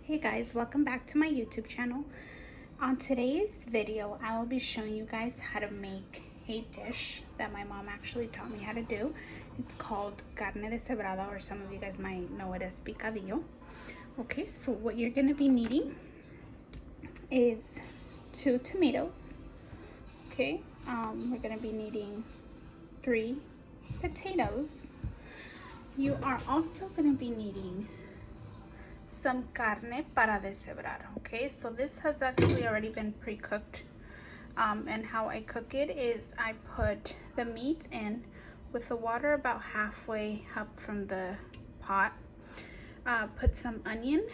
Hey guys, welcome back to my YouTube channel. On today's video, I will be showing you guys how to make a dish that my mom actually taught me how to do. It's called Carne Desebrada, or some of you guys might know it as Picadillo. Okay, so what you're going to be needing is 2 tomatoes. Okay, we're going to be needing 3 potatoes. You are also going to be needing some carne para deshebrar. Okay, so this has actually already been pre-cooked, and how I cook it is I put the meat in with the water about halfway up from the pot, put some onion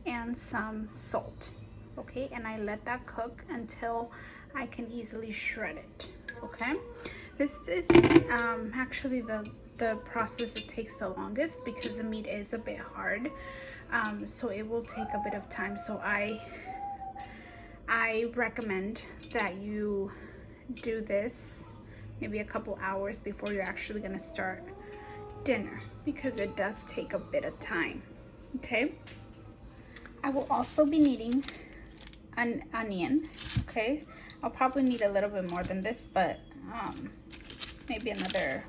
and some salt. Okay, and I let that cook until I can easily shred it. Okay, this is actually the process that takes the longest because the meat is a bit hard. So it will take a bit of time. So I recommend that you do this maybe a couple hours before you're actually going to start dinner, because it does take a bit of time. Okay, I will also be needing an onion. Okay, I'll probably need a little bit more than this, but maybe another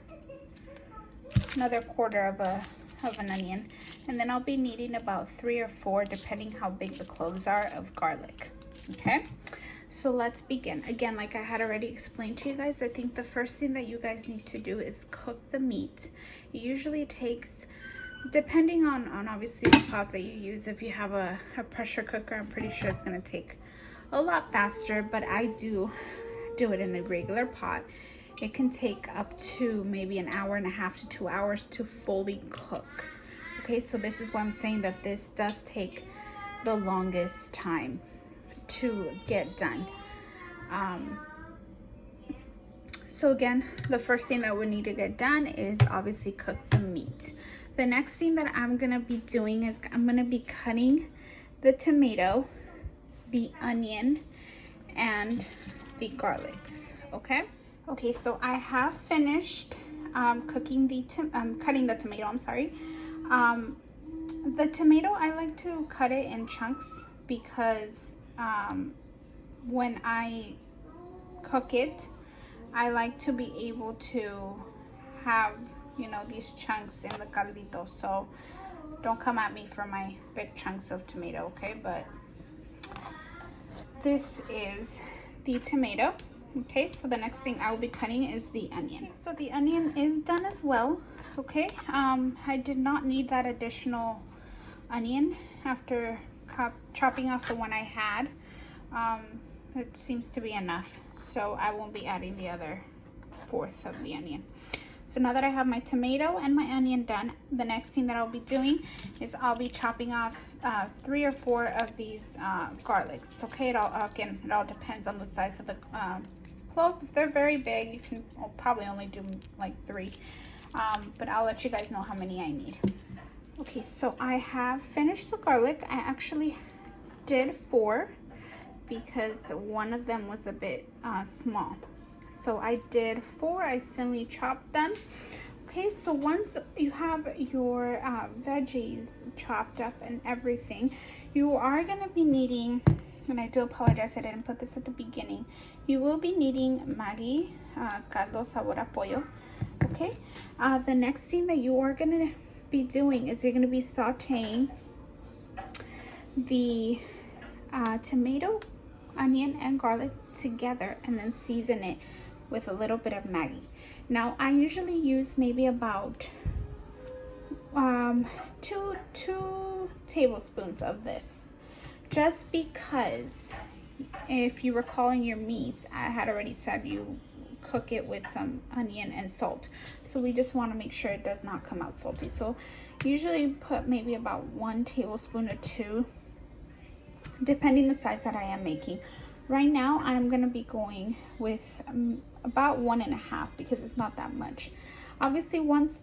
quarter of an onion. And then I'll be needing about 3 or 4, depending how big the cloves are, of garlic. Okay, so let's begin. Again, like I had already explained to you guys, I think the first thing that you guys need to do is cook the meat. It usually takes, depending on obviously the pot that you use. If you have a pressure cooker, I'm pretty sure it's going to take a lot faster, but I do it in a regular pot. It can take up to maybe an hour and a half to 2 hours to fully cook. Okay, so this is why I'm saying that this does take the longest time to get done. So again, the first thing that we need to get done is obviously cook the meat. The next thing that I'm gonna be doing is I'm gonna be cutting the tomato, the onion, and the garlics. Okay, so I have finished cutting the tomato. I'm sorry. The tomato, I like to cut it in chunks because when I cook it, I like to be able to have, these chunks in the caldito. So don't come at me for my big chunks of tomato, okay? But this is the tomato. Okay, so the next thing I will be cutting is the onion. Okay, so the onion is done as well. Okay, I did not need that additional onion after chopping off the one I had. It seems to be enough, so I won't be adding the other 1/4 of the onion. So now that I have my tomato and my onion done, the next thing that I'll be doing is I'll be chopping off 3 or 4 of these garlics. Okay, it all depends on the size of the clove. If they're very big, you can probably only do like 3, but I'll let you guys know how many I need. Okay, so I have finished the garlic. I actually did 4 because one of them was a bit small. So I did 4. I thinly chopped them. Okay, so once you have your veggies chopped up and everything, you are going to be needing, and I do apologize I didn't put this at the beginning, you will be needing Maggi caldo sabor a pollo. Okay, the next thing that you are going to be doing is you're going to be sauteing the tomato, onion, and garlic together, and then season it with a little bit of Maggi. Now I usually use maybe about 2 tablespoons of this, just because if you recall in your meats, I had already said you cook it with some onion and salt, so we just want to make sure it does not come out salty. So usually put maybe about 1 tablespoon or 2, depending the size that I am making. Right now I'm going to be going with about 1.5 because it's not that much. Obviously once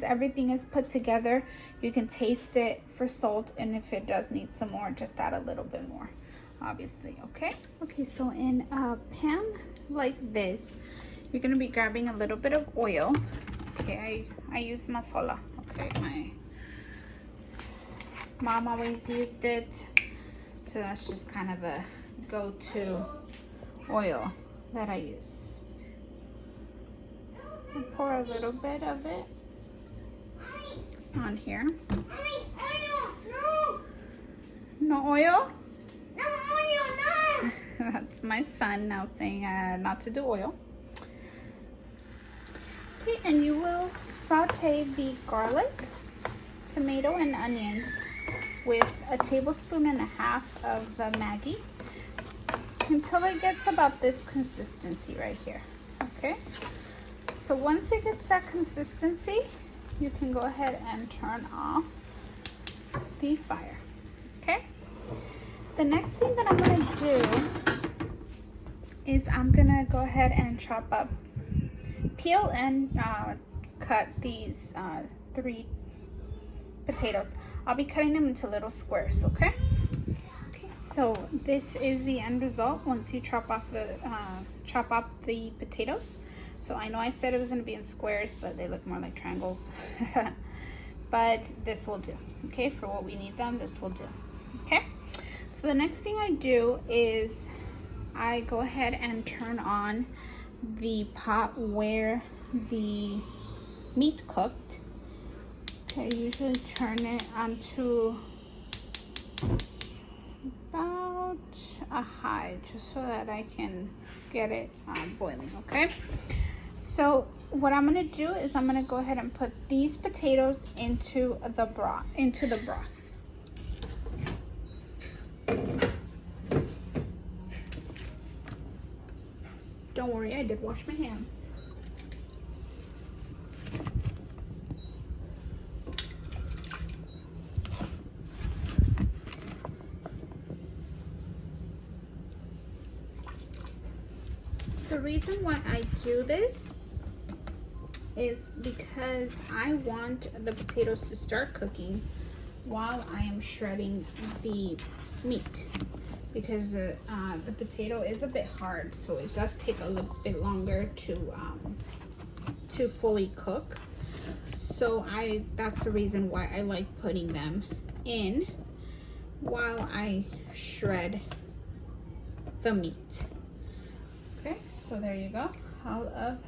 everything is put together, you can taste it for salt, and if it does need some more, just add a little bit more, obviously. Okay, so in a pan like this, you're going to be grabbing a little bit of oil. Okay, I use masola. Okay, Mom always used it. So that's just kind of the go-to oil that I use. And pour a little bit of it on here. No oil? No oil, no! That's my son now saying not to do oil. Okay, and you will saute the garlic, tomato, and onions with a tablespoon and a half of the Maggi until it gets about this consistency right here. Okay, so once it gets that consistency, you can go ahead and turn off the fire. Okay, the next thing that I'm going to do is I'm going to go ahead and chop up, peel and cut these 3 potatoes. I'll be cutting them into little squares, okay? Okay, so this is the end result once you chop up the potatoes. So I know I said it was going to be in squares, but they look more like triangles. But this will do, okay? For what we need them, this will do, okay? So the next thing I do is I go ahead and turn on the pot where the meat cooked. I usually turn it onto about a high just so that I can get it boiling, okay? So what I'm going to do is I'm going to go ahead and put these potatoes into the broth. Don't worry, I did wash my hands. The reason why I do this is because I want the potatoes to start cooking while I am shredding the meat, because the potato is a bit hard, so it does take a little bit longer to fully cook. So that's the reason why I like putting them in while I shred the meat. Okay, so there you go. All of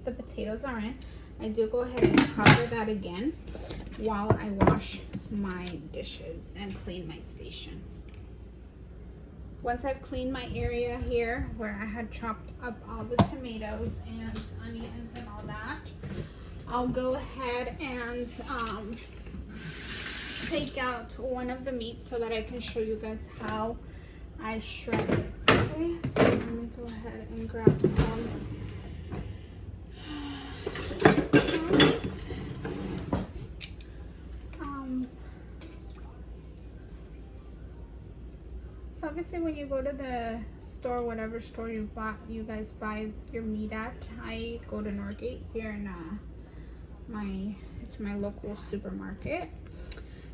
the potatoes are in. I do go ahead and cover that again while I wash my dishes and clean my station. Once I've cleaned my area here where I had chopped up all the tomatoes and onions and all that, I'll go ahead and take out one of the meats so that I can show you guys how I shred it. Okay, so let me go ahead and grab some. So obviously when you go to the store, whatever store you guys buy your meat at, I go to Norgate here in it's my local supermarket.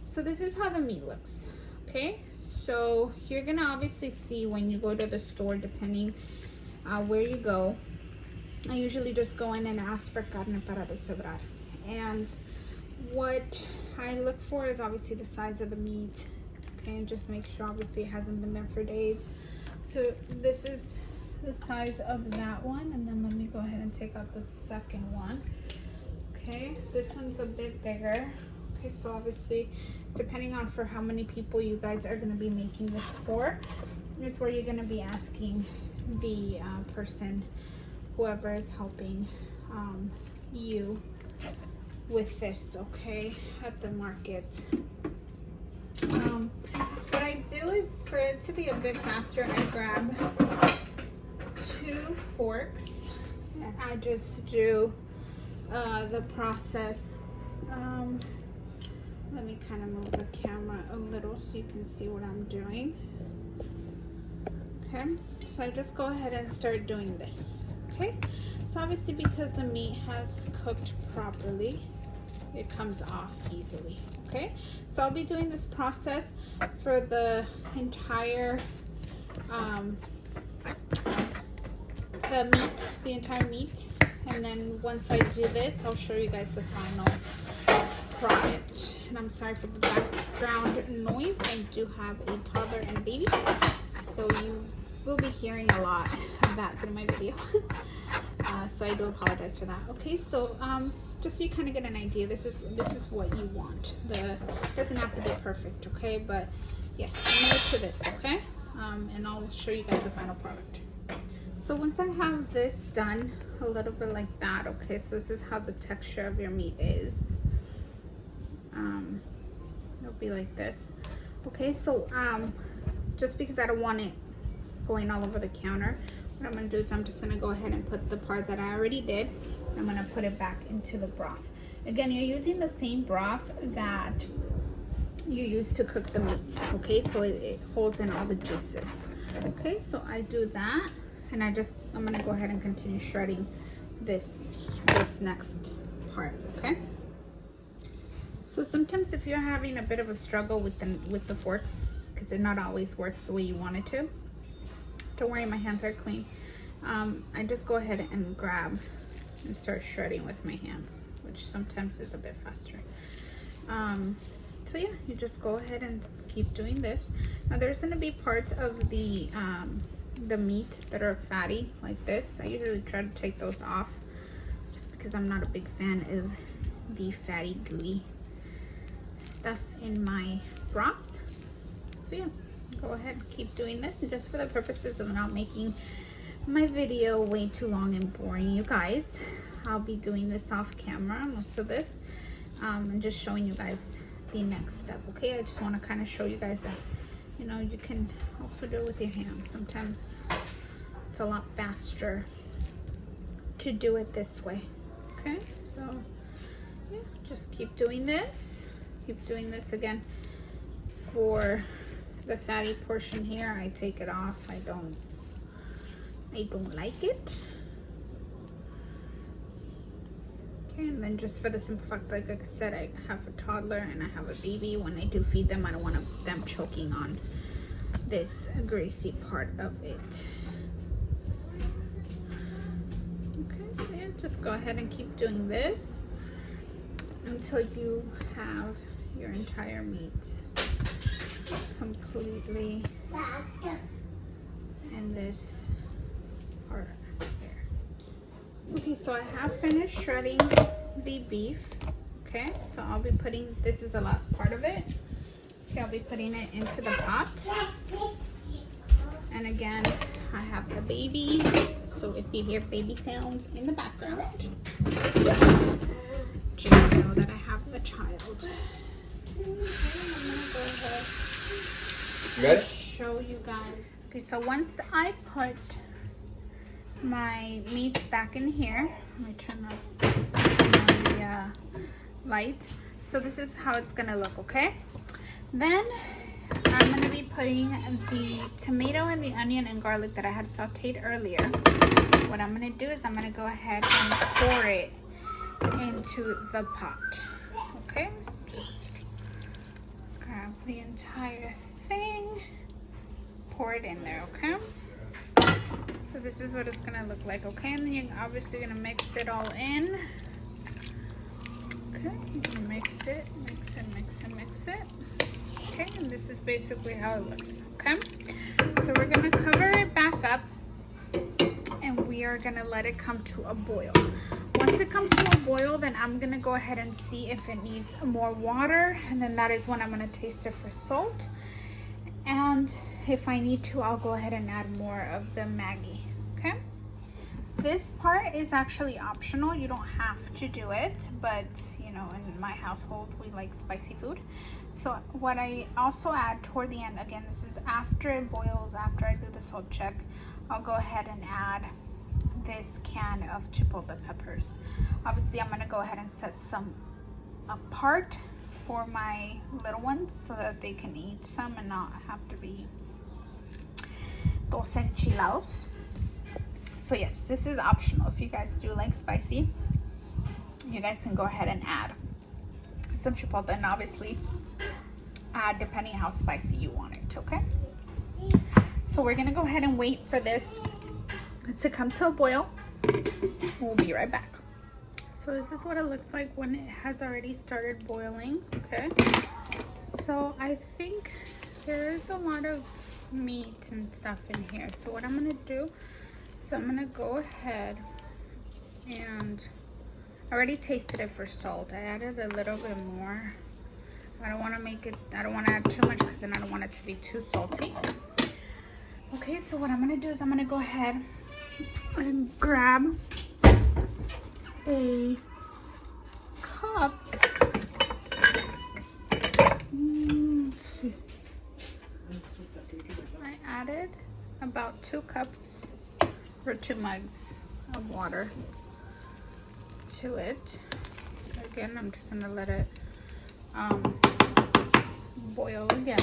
So this is how the meat looks. Okay, so you're gonna obviously see when you go to the store, depending where you go. I usually just go in and ask for Carne Desebrada, and what I look for is obviously the size of the meat. Okay, and just make sure obviously it hasn't been there for days. So this is the size of that one, and then let me go ahead and take out the second one. Okay, this one's a bit bigger. Okay, so obviously depending on for how many people you guys are going to be making this for is where you're going to be asking the person, whoever is helping you with this, okay, at the market. What I do is, for it to be a bit faster, I grab 2 forks and I just do the process. Let me kind of move the camera a little so you can see what I'm doing. Okay, so I just go ahead and start doing this. Okay, so obviously because the meat has cooked properly, it comes off easily. Okay, so I'll be doing this process for the entire the entire meat, and then once I do this, I'll show you guys the final product. And I'm sorry for the background noise. I do have a toddler and a baby, so you will be hearing a lot of that through my video. So I do apologize for that. Okay, so just so you kind of get an idea, this is what you want. It doesn't have to be perfect, okay? But yeah, similar to this, okay? And I'll show you guys the final product. So once I have this done, a little bit like that, okay? So this is how the texture of your meat is. It'll be like this. Okay, so just because I don't want it going all over the counter, what I'm gonna do is I'm just gonna go ahead and put the part that I already did. I'm gonna put it back into the broth. Again, you're using the same broth that you use to cook the meat, okay? So it holds in all the juices. Okay, so I do that, and I'm gonna go ahead and continue shredding this next part, okay? So sometimes if you're having a bit of a struggle with the forks, because it not always works the way you want it to, don't worry, my hands are clean. I just go ahead and grab and start shredding with my hands, which sometimes is a bit faster. So yeah, you just go ahead and keep doing this. Now there's gonna be parts of the meat that are fatty like this. I usually try to take those off just because I'm not a big fan of the fatty gooey stuff in my broth. So yeah, go ahead and keep doing this, and just for the purposes of not making my video way too long and boring you guys, I'll be doing this off camera, most of this, and just showing you guys the next step. Okay, I just want to kind of show you guys that, you know, you can also do it with your hands. Sometimes it's a lot faster to do it this way. Okay, so yeah, just keep doing this. Keep doing this. Again, for the fatty portion here, I take it off. I don't like it. Okay, and then just for the simple fact, like I said, I have a toddler and I have a baby. When I do feed them, I don't want them choking on this greasy part of it. Okay, so yeah, just go ahead and keep doing this until you have your entire meat completely in this part here. Okay, so I have finished shredding the beef. Okay, so I'll be putting, this is the last part of it. Okay, I'll be putting it into the pot. And again, I have the baby, so if you hear baby sounds in the background, just know that I have a child. I'm gonna go ahead and show you guys. Okay, so once I put my meat back in here, let me turn on the light. So this is how it's gonna look, okay? Then I'm gonna be putting the tomato and the onion and garlic that I had sauteed earlier. What I'm gonna do is I'm gonna go ahead and pour it into the pot. Okay, so just grab the entire thing, pour it in there, okay? So this is what it's gonna look like, okay? And then you're obviously gonna mix it all in. Okay, you're gonna mix it. Okay, and this is basically how it looks, okay? So we're gonna cover it back up and we are gonna let it come to a boil. Once it comes to a boil, then I'm gonna go ahead and see if it needs more water, and then that is when I'm gonna taste it for salt. And if I need to, I'll go ahead and add more of the Maggi, okay? This part is actually optional. You don't have to do it, but you know, in my household, we like spicy food. So what I also add toward the end, again, this is after it boils, after I do the salt check, I'll go ahead and add this can of chipotle peppers. Obviously, I'm gonna go ahead and set some apart for my little ones so that they can eat some and not have to be dos enchilados. So yes, this is optional. If you guys do like spicy, you guys can go ahead and add some chipotle, and obviously add depending how spicy you want it, okay? So we're gonna go ahead and wait for this to come to a boil. We'll be right back. So this is what it looks like when it has already started boiling. Okay, so I think there is a lot of meat and stuff in here. So what I'm gonna do is I'm gonna go ahead and I already tasted it for salt. I added a little bit more. I don't want to make it, I don't want to add too much because then I don't want it to be too salty. Okay, so what I'm gonna do is I'm gonna go ahead and grab a cup. Let's see. I added about 2 cups or 2 mugs of water to it. Again, I'm just gonna let it boil again.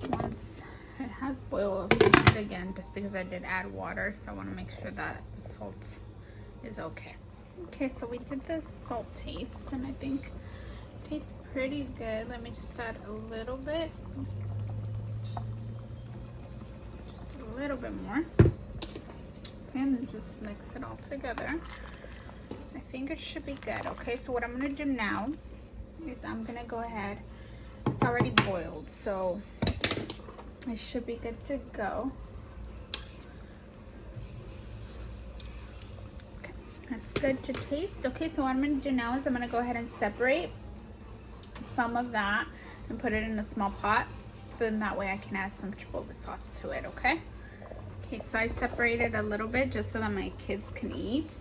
Once it has boiled, I'll taste it again just because I did add water, so I want to make sure that the salt is okay. Okay, so we did the salt taste and I think it tastes pretty good. Let me just add a little bit. Just a little bit more. Okay, and then just mix it all together. I think it should be good. Okay, so what I'm gonna do now is I'm gonna go ahead. It's already boiled, so it should be good to go. Okay, that's good to taste. Okay, so what I'm gonna do now is I'm gonna go ahead and separate some of that and put it in a small pot. So then that way I can add some chipotle sauce to it, okay? Okay, so I separated a little bit just so that my kids can eat.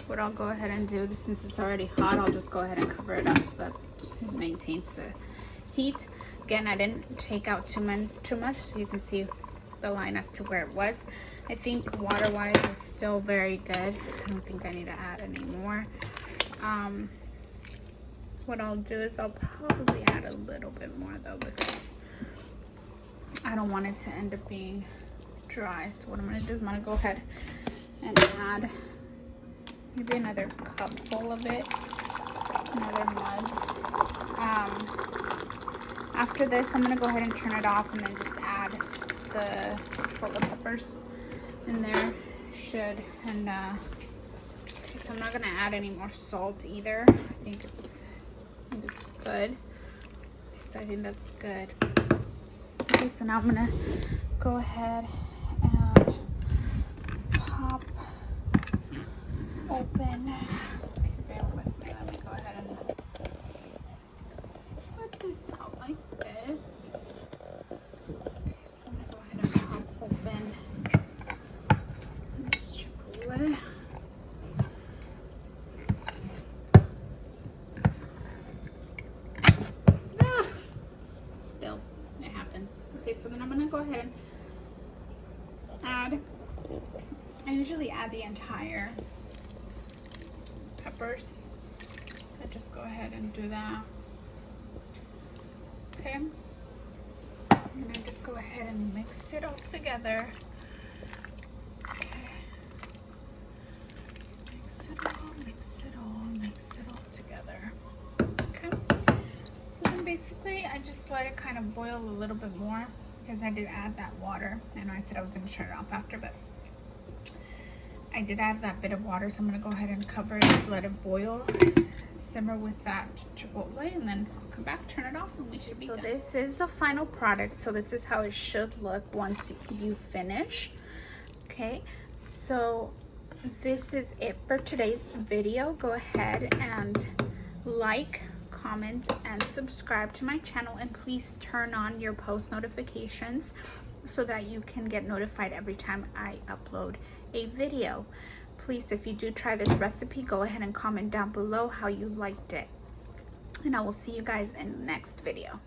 What I'll go ahead and do, since it's already hot, I'll just go ahead and cover it up so that it maintains the heat. Again, I didn't take out too much, so you can see the line as to where it was. I think water-wise is still very good. I don't think I need to add any more. What I'll do is I'll probably add a little bit more though because I don't want it to end up being dry. So what I'm gonna do is I'm gonna go ahead and add maybe another cup full of it, another mug. After this, I'm gonna go ahead and turn it off and then just add the chipotle peppers in there. So I'm not gonna add any more salt either. I think it's good. So I think that's good. Okay, so now I'm gonna go ahead and pop open. Okay, bear with me. Let me go ahead and put this out like this. Okay, so I'm gonna go ahead and pop open this chipotle. Still, it happens. Okay, so then I'm gonna go ahead and add. I usually add the entire peppers. I just go ahead and do that. Okay. And I just go ahead and mix it all together. Okay. Mix it all together. Okay. So then basically I just let it kind of boil a little bit more because I did add that water. I know I said I was going to turn it off after, but I did add that bit of water, so I'm going to go ahead and cover it, let it boil, simmer with that chipotle, and then I'll come back, turn it off, and we should be done. So this is the final product. So this is how it should look once you finish. Okay, so this is it for today's video. Go ahead and like, comment, and subscribe to my channel, and please turn on your post notifications so that you can get notified every time I upload a video. Please, if you do try this recipe, go ahead and comment down below how you liked it, and I will see you guys in the next video.